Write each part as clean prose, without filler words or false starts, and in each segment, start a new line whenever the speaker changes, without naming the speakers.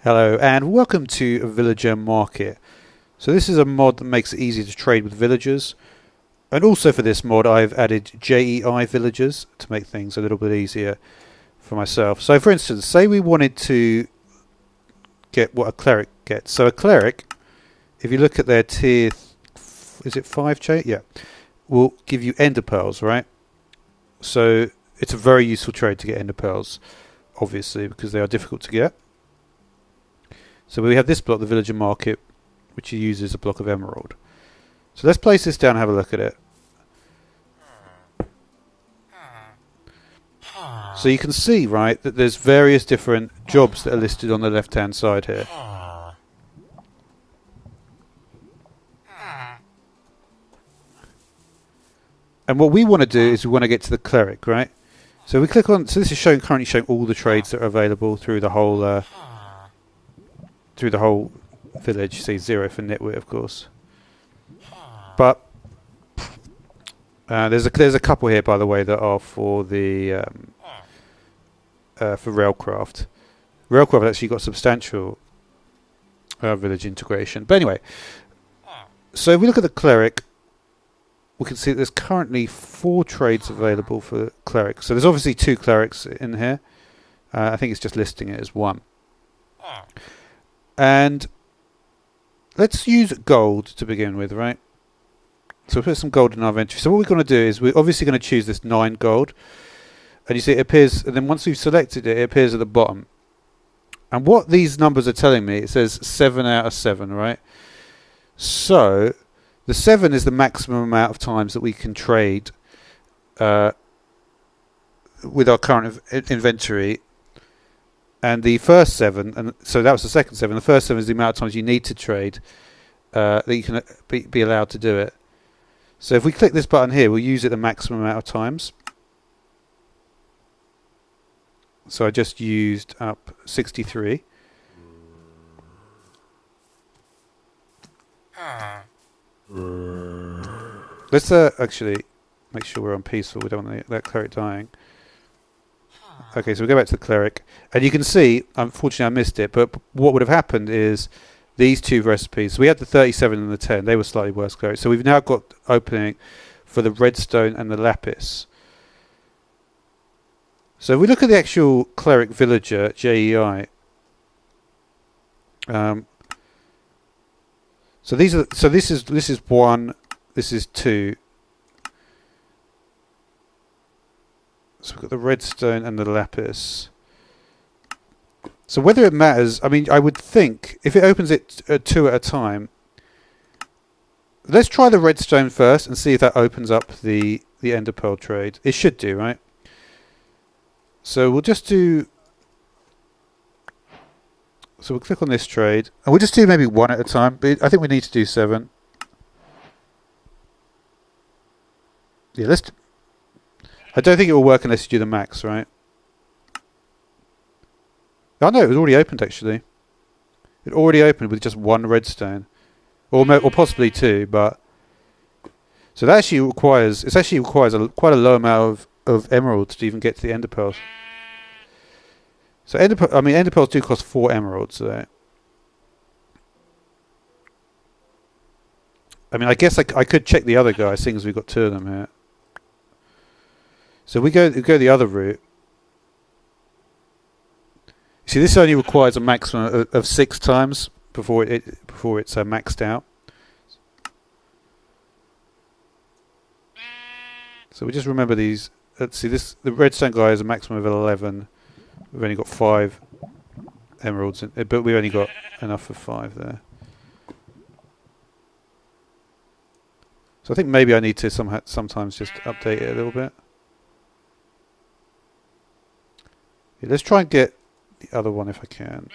Hello and welcome to Villager Market. So this is a mod that makes it easy to trade with villagers, and also for this mod I've added JEI Villagers to make things a little bit easier for myself. So for instance, say we wanted to get what a cleric gets. So a cleric, if you look at their tier, is it 5 chain? Yeah, will give you ender pearls, right? So it's a very useful trade to get ender pearls, obviously, because they are difficult to get. So we have this block, the Villager Market, which uses a block of emerald. So let's place this down and have a look at it. So you can see, right, that there's various different jobs that are listed on the left-hand side here. And what we want to do is we want to get to the cleric, right? So we click on. So this is currently showing all the trades that are available through the whole village. See 0 for nitwit, of course. But there's a couple here, by the way, that are for the for Railcraft. Railcraft actually got substantial village integration. But anyway, so if we look at the cleric, we can see that there's currently 4 trades available for clerics. So there's obviously 2 clerics in here. I think it's just listing it as 1. And let's use gold to begin with, right? So we'll put some gold in our inventory. So what we're going to do is we're obviously going to choose this 9 gold. And you see it appears, and then once we've selected it, it appears at the bottom. And what these numbers are telling me, it says 7 out of 7, right? So the 7 is the maximum amount of times that we can trade with our current inventory. And the first 7, and so that was the second 7. The first 7 is the amount of times you need to trade that you can be allowed to do it. So if we click this button here, we'll use it the maximum amount of times. So I just used up 63. Let's actually make sure we're on peaceful. We don't want that cleric dying. Okay, so we go back to the cleric, and you can see, unfortunately I missed it, but what would have happened is these 2 recipes. So we had the 37 and the 10. They were slightly worse clerics. So we've now got opening for the redstone and the lapis. So if we look at the actual cleric villager, JEI, so this is 1, this is 2. So we've got the redstone and the lapis. So whether it matters, I mean, I would think if it opens it 2 at a time. Let's try the redstone first and see if that opens up the ender pearl trade. It should do, right? So we'll just do. So we'll click on this trade, and we'll just do maybe 1 at a time. But I think we need to do 7. Yeah, let's. I don't think it will work unless you do the max, right? Oh no, it was already opened actually. It already opened with just 1 redstone, or possibly 2. But so that actually requires quite a low amount of emeralds to even get to the ender pearls. So ender pearls do cost 4 emeralds. I mean, I guess I could check the other guy, seeing as we've got 2 of them here. So we go the other route. You see, this only requires a maximum of 6 times before it's maxed out. So we just remember these. Let's see, the redstone guy is a maximum of 11. We've only got 5 emeralds, but we've only got enough for 5 there. So I think maybe I need to sometimes just update it a little bit. Yeah, let's try and get the other one if I can.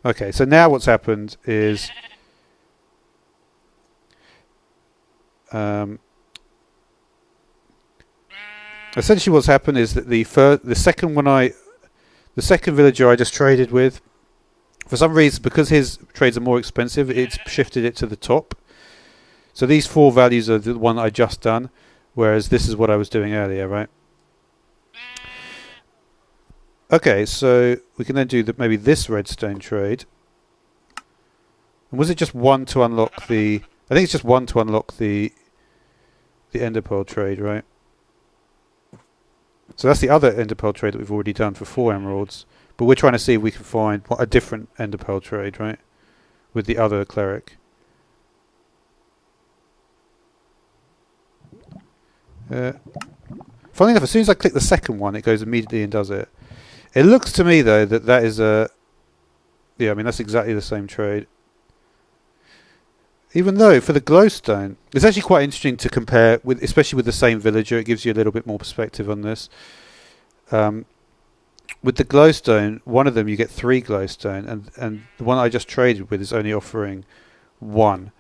Okay, so now what's happened is essentially what's happened is that the second villager I just traded with, for some reason, because his trades are more expensive, it's shifted it to the top. So these 4 values are the one that I just done. Whereas this is what I was doing earlier, right? Okay, so we can then do maybe this redstone trade. And was it just one to unlock the... I think it's just one to unlock the ender pearl trade, right? So that's the other ender pearl trade that we've already done for 4 emeralds. But we're trying to see if we can find a different ender pearl trade, right? With the other cleric. Funnily enough, as soon as I click the second one, it goes immediately and does it. It looks to me, though, that is a... Yeah, I mean, that's exactly the same trade. Even though, for the glowstone, it's actually quite interesting to compare, with, especially with the same villager. It gives you a little bit more perspective on this. With the glowstone, one of them you get 3 glowstone, and the one I just traded with is only offering 1.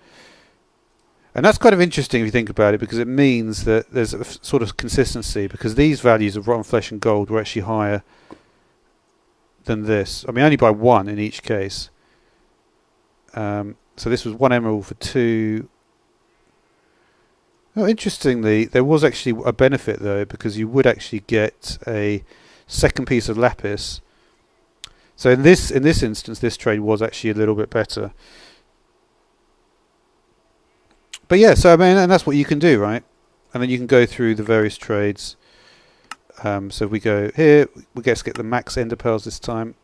And that's kind of interesting if you think about it, because it means that there's a sort of consistency, because these values of rotten flesh and gold were actually higher than this. I mean, only by 1 in each case. So this was 1 emerald for 2. Oh, interestingly, there was actually a benefit though, because you would actually get a second piece of lapis. So in this instance, this trade was actually a little bit better. But yeah, so I mean, and that's what you can do, right? And then you can go through the various trades. So if we go here, we get the max ender pearls this time.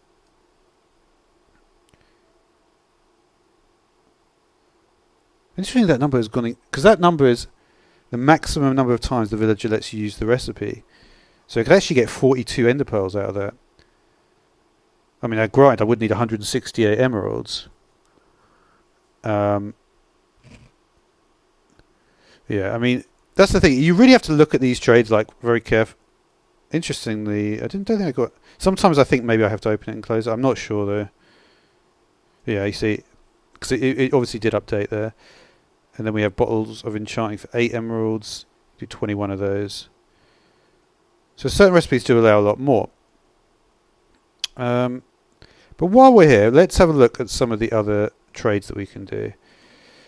Interesting that number has gone in, because that number is the maximum number of times the villager lets you use the recipe. So you could actually get 42 ender pearls out of that. I mean, granted, I would need 168 emeralds. Yeah, I mean, that's the thing. You really have to look at these trades like very carefully. Interestingly, don't think I got... Sometimes I think maybe I have to open it and close it. I'm not sure though. Yeah, you see, because it obviously did update there. And then we have bottles of enchanting for 8 emeralds. Do 21 of those. So certain recipes do allow a lot more. But while we're here, let's have a look at some of the other trades that we can do.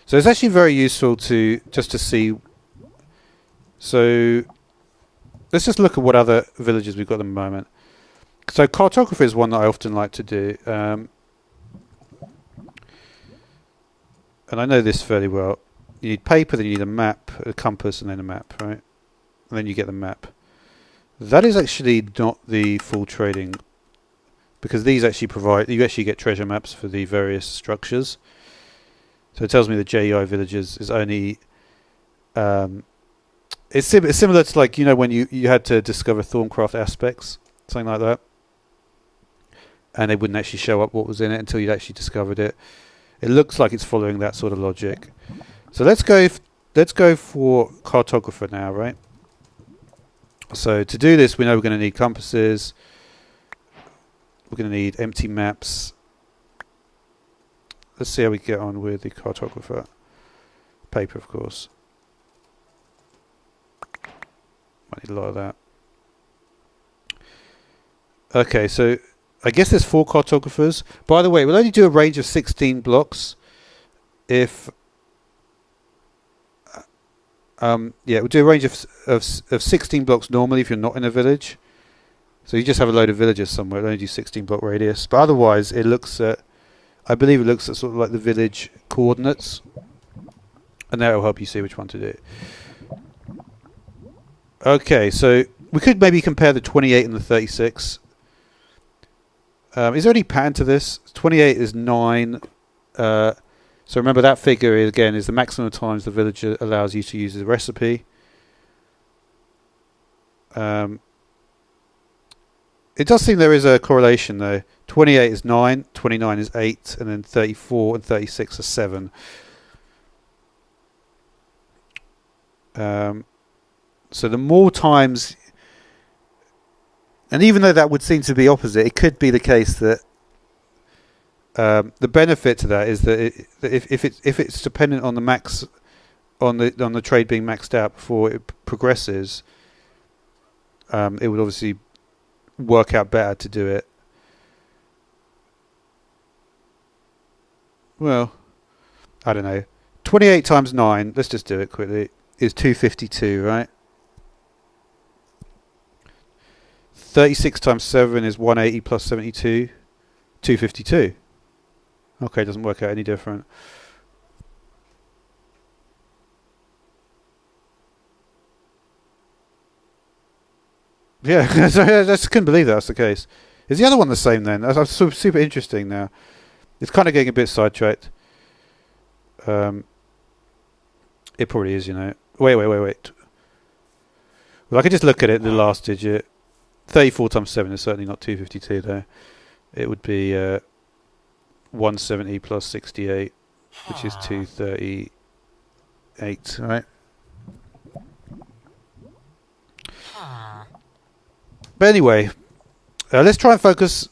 So it's actually very useful to see. So let's just look at what other villages we've got at the moment. So Cartographer is one that I often like to do. And I know this fairly well. You need paper, then you need a map, a compass, and then a map, right? And then you get the map. That is actually not the full trading, because these actually provide... You actually get treasure maps for the various structures. So it tells me the JEI Villagers is only... it's similar to, like, you know, when you had to discover Thorncraft aspects, something like that. And they wouldn't actually show up what was in it until you'd actually discovered it. It looks like it's following that sort of logic. So let's go for Cartographer now, right? So to do this, we know we're going to need compasses. We're going to need empty maps. Let's see how we get on with the Cartographer. Paper, of course. Might need a lot of that. Okay, so I guess there's 4 cartographers. By the way, we'll only do a range of 16 blocks. If yeah, we'll do a range of 16 blocks normally if you're not in a village. So you just have a load of villages somewhere. It'll only do 16 block radius. But otherwise, it looks at... I believe it looks at sort of like the village coordinates. And that will help you see which one to do. Okay, so we could maybe compare the 28 and the 36. Is there any pattern to this? 28 is 9. So remember that figure is, again, is the maximum times the villager allows you to use the recipe. It does seem there is a correlation though. 28 is 9, 29 is 8, and then 34 and 36 are 7. So the more times, and even though that would seem to be opposite, it could be the case that the benefit to that is that if it's dependent on the max, on the trade being maxed out before it progresses, it would obviously work out better to do it. Well, I don't know. 28 times 9, let's just do it quickly, is 252, right? 36 times 7 is 180 plus 72, 252. Okay, doesn't work out any different. Yeah, I just couldn't believe that's the case. Is the other one the same then? That's super interesting now. It's kind of getting a bit sidetracked. It probably is, you know. Wait. Well, I could just look at it, the last digit. 34 times 7 is certainly not 252 there. It would be 170 plus 68, which is 238, right? But anyway, let's try and focus.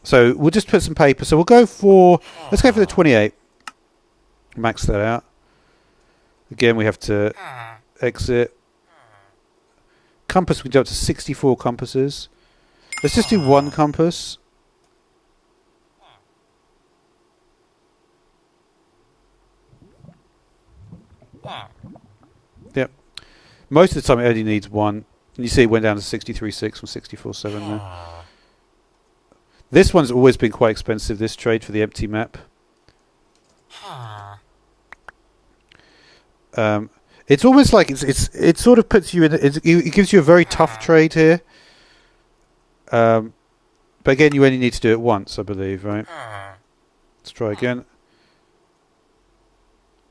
So we'll just put some paper. So we'll go for, let's go for the 28. Max that out. Again, we have to exit. Compass, we can do up to 64 compasses. Let's just do one compass. Yep. Most of the time it only needs one. And you see it went down to 63.6 from 64.7 there. This one's always been quite expensive, this trade, for the empty map. It's almost like it sort of puts you in. It gives you a very tough trade here. But again, you only need to do it once, I believe, right? Let's try again.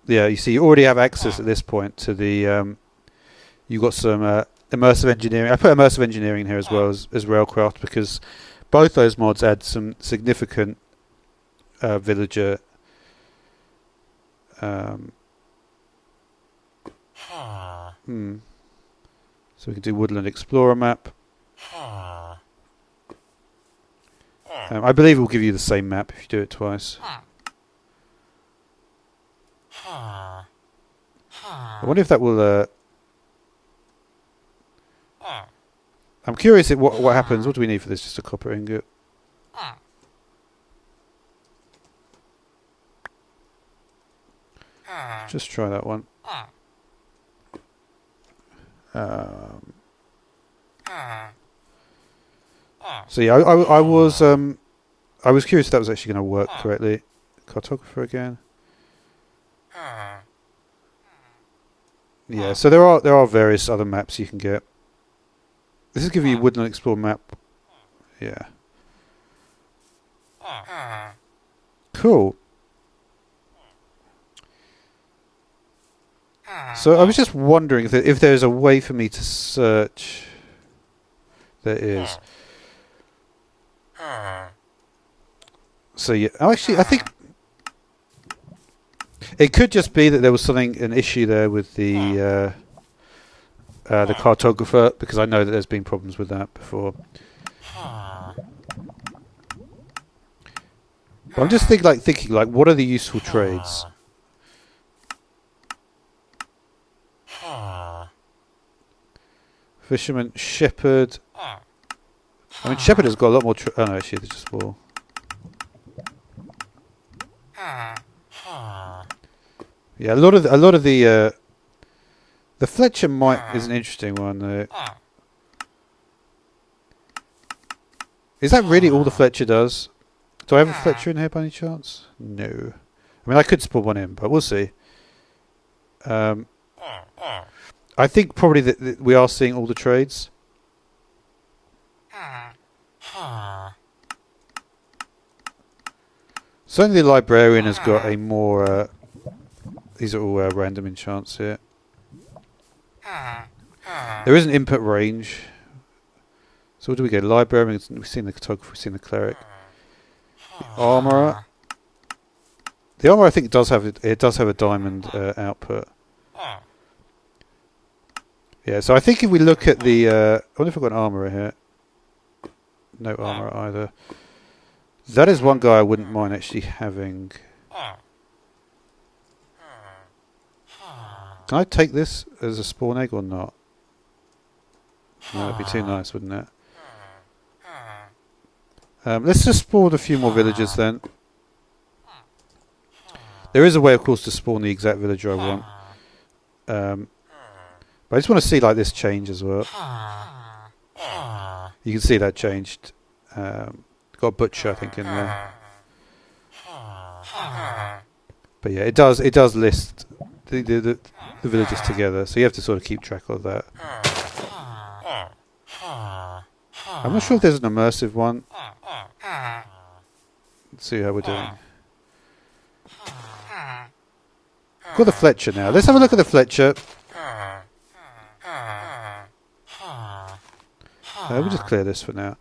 Yeah, you see, you already have access at this point to the. You've got some immersive engineering. I put immersive engineering here as well as railcraft because both those mods add some significant villager. So we can do Woodland Explorer map. I believe it will give you the same map if you do it twice. I wonder if that will. I'm curious what happens. What do we need for this? Just a copper ingot. Just try that one. So yeah, I was curious if that was actually going to work correctly. Cartographer again. Yeah, so there are various other maps you can get. This is giving you Woodland Explorer map. Yeah. Cool. So I was just wondering if there's a way for me to search. There is. So yeah, actually, I think it could just be that there was an issue there with the cartographer, because I know that there's been problems with that before. But I'm just thinking like, what are the useful trades? Fisherman, shepherd. I mean, shepherd has got a lot more. Oh no, actually, there's just wool. Yeah, a lot of the Fletcher is an interesting one though. Is that really all the Fletcher does? Do I have a Fletcher in here by any chance? No. I mean, I could spawn one in, but we'll see. I think probably that we are seeing all the trades. Certainly the librarian has got a more... these are all random enchants here. There is an input range. So what do we get? Librarian, we've seen the cartographer, we've seen the cleric. The armourer. The armourer I think does have a diamond output. Yeah, so I think if we look at the... I wonder if I've got an armourer here. No armourer either. That is one guy I wouldn't mind actually having. Can I take this as a spawn egg or not? No, that'd be too nice, wouldn't it? Let's just spawn a few more villagers then. There is a way, of course, to spawn the exact villager I want. But I just want to see like this change as well. You can see that changed. Got a butcher, I think, in there. But yeah, it does list the villages together, so you have to sort of keep track of that. I'm not sure if there's an immersive one. Let's see how we're doing. Got the Fletcher now. Let's have a look at the Fletcher. We'll just clear this for now.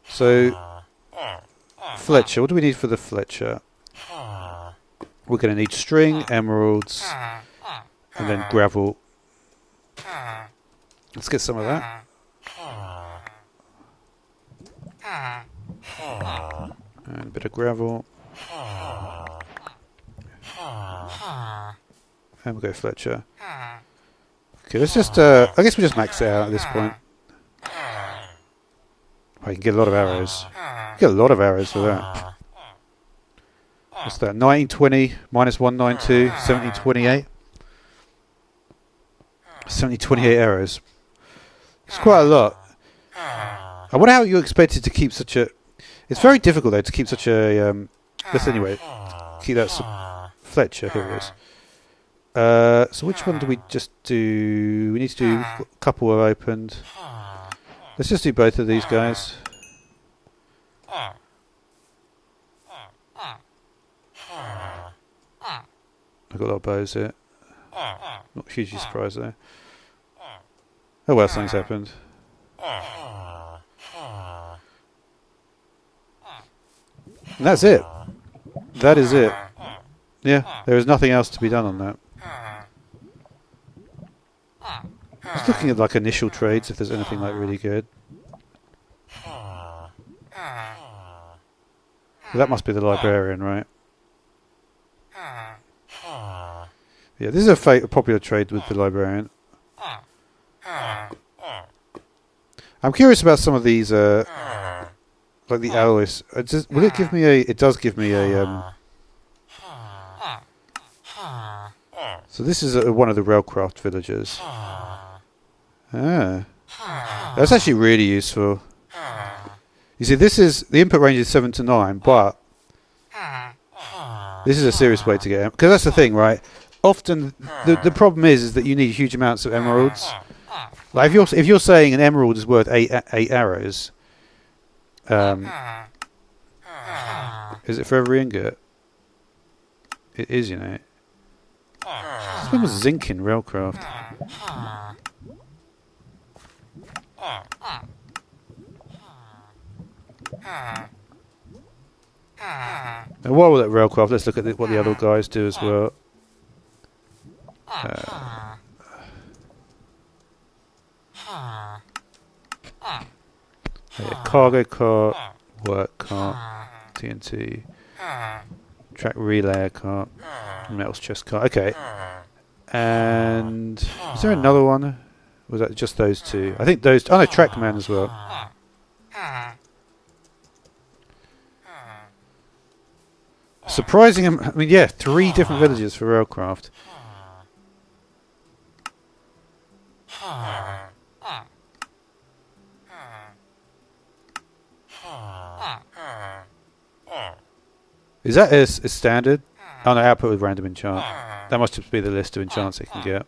So, Fletcher, what do we need for the Fletcher? We're going to need string, emeralds, and then gravel. Let's get some of that. And a bit of gravel. And we'll go Fletcher. Okay, let's just, I guess we'll just max it out at this point. Oh, you can get a lot of arrows. You get a lot of arrows for that. What's that? 1920 minus 192, 1728. 1728 arrows. It's quite a lot. I wonder how you expected to keep such a... It's very difficult, though, to keep such a... let's anyway, keep that Fletcher. Here it is. So which one do we just do? We need to do a couple are opened. Let's just do both of these guys. I've got a lot of bows here. Not hugely surprised though. Oh well, something's happened. And that's it. That is it. Yeah, there is nothing else to be done on that. Just looking at like initial trades, if there's anything like really good. So that must be the librarian, right? Yeah, this is a popular trade with the librarian. I'm curious about some of these, like the alloys. Will it give me a? It does give me a. So this is one of the railcraft villagers. That's actually really useful. You see, this is the input range is 7 to 9, but this is a serious way to get it, because that's the thing, right? Often the problem is that you need huge amounts of emeralds. Like if you're saying an emerald is worth eight arrows, is it for every ingot? It is, you know. This one was zinc in railcraft. And while we're at railcraft, let's look at what the other guys do as well. Cargo cart, work cart, TNT, track relayer cart, metals chest cart. Okay. And is there another one? Or was that just those two? I think those. Oh no, trackman as well. Surprising. I mean, yeah, 3 different villages for railcraft. Is that a standard? Oh no, output with random enchant. That must just be the list of enchants it can get.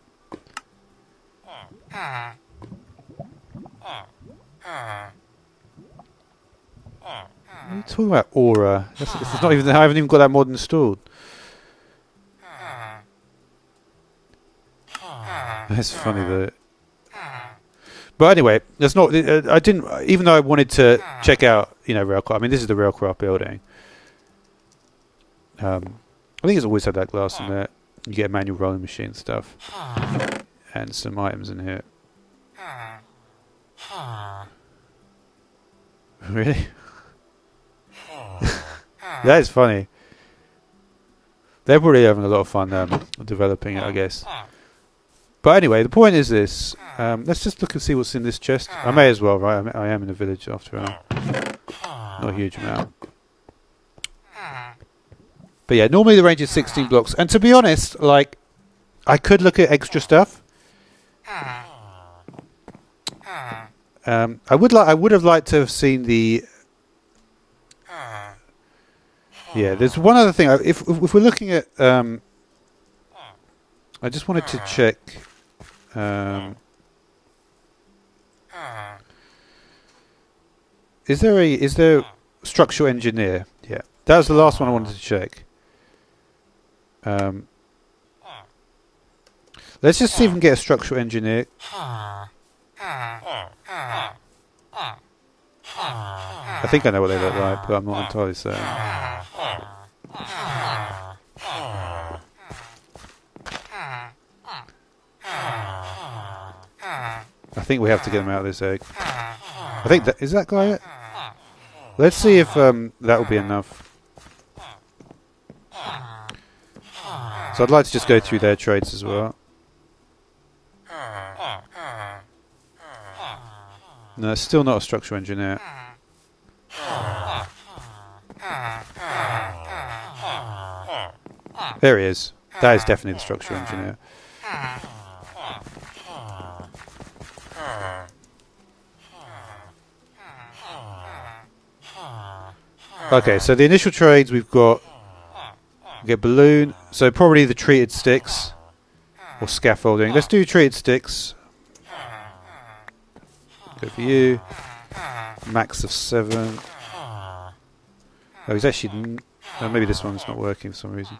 What are you talking about, aura? It's not even. I haven't even got that mod installed. That's funny that. But anyway, that's not. I didn't. Even though I wanted to check out, railcraft. I mean, this is the railcraft building. I think it's always had that glass in there. You get a manual rolling machine stuff, and some items in here. Really? That is funny. They're probably having a lot of fun developing it, I guess. But anyway, the point is this. Let's just look and see what's in this chest. I may as well, right? I am in a village after all. Not a huge amount. But yeah, normally the range is 16 blocks. And to be honest, like, I could look at extra stuff. I would have liked to have seen the. Yeah, there's one other thing. If we're looking at, I just wanted to check. Is there structural engineer? Yeah, that was the last one I wanted to check. Let's just see if we can get a structural engineer. I think I know what they look like, but I'm not entirely certain. I think we have to get them out of this egg. I think that is that guy it? Let's see if that will be enough. So I'd like to just go through their trades as well. No, it's still not a structural engineer. There he is. That is definitely the structural engineer. Okay, so the initial trades we've got. We get balloon, so probably the treated sticks or scaffolding. Let's do treated sticks. Go for you. Max of 7. Oh, he's actually. Maybe this one's not working for some reason.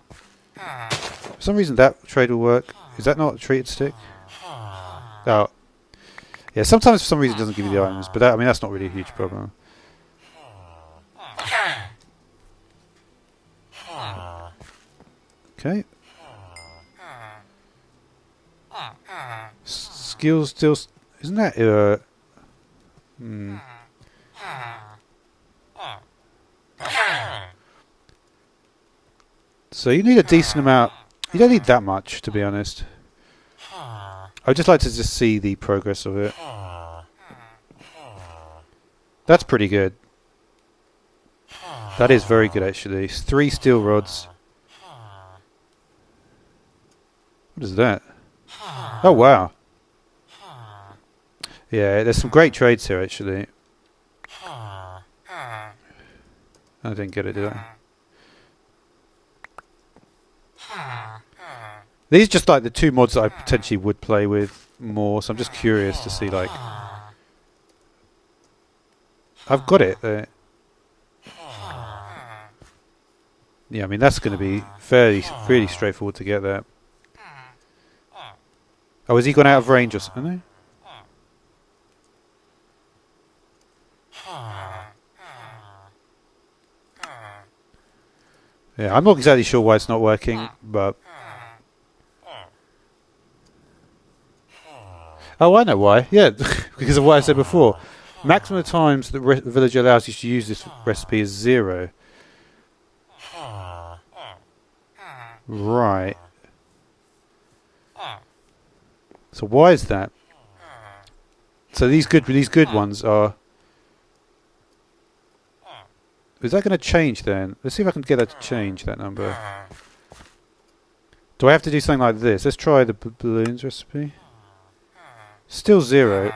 For some reason that trade will work. Is that not a treated stick? Oh. Yeah, sometimes for some reason it doesn't give you the items, but that, I mean, that's not really a huge problem. Okay. Skills still. Isn't that. So you need a decent amount. You don't need that much, to be honest. I'd just like to just see the progress of it. That's pretty good. That is very good, actually. 3 steel rods. What is that? Oh, wow. Yeah, there's some great trades here, actually. I didn't get it, did I? These are just like the 2 mods that I potentially would play with more, so I'm just curious to see, like... I've got it there. Yeah, I mean, that's going to be really straightforward to get that. Oh, has he gone out of range or something? Yeah, I'm not exactly sure why it's not working, but... Oh, I know why. Yeah, because of what I said before. Maximum times that villager allows you to use this recipe is 0. Right. So why is that? So these good ones are... Is that going to change then? Let's see if I can get that to change, that number. Do I have to do something like this? Let's try the balloons recipe. Still 0.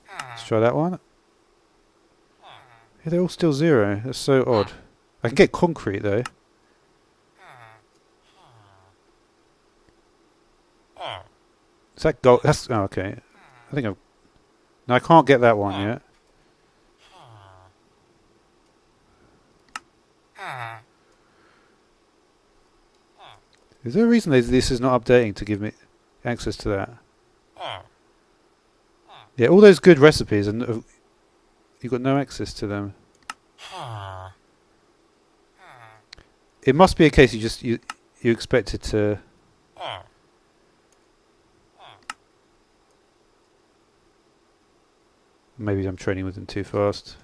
Let's try that one. Yeah, they're all still 0. That's so odd. I can get concrete though. Is that gold? That's oh, okay. I think I've. No, I can't get that one yet. Is there a reason this is not updating to give me access to that? Yeah, all those good recipes and you've got no access to them. It must be a case you expect it to. Maybe I'm training with them too fast.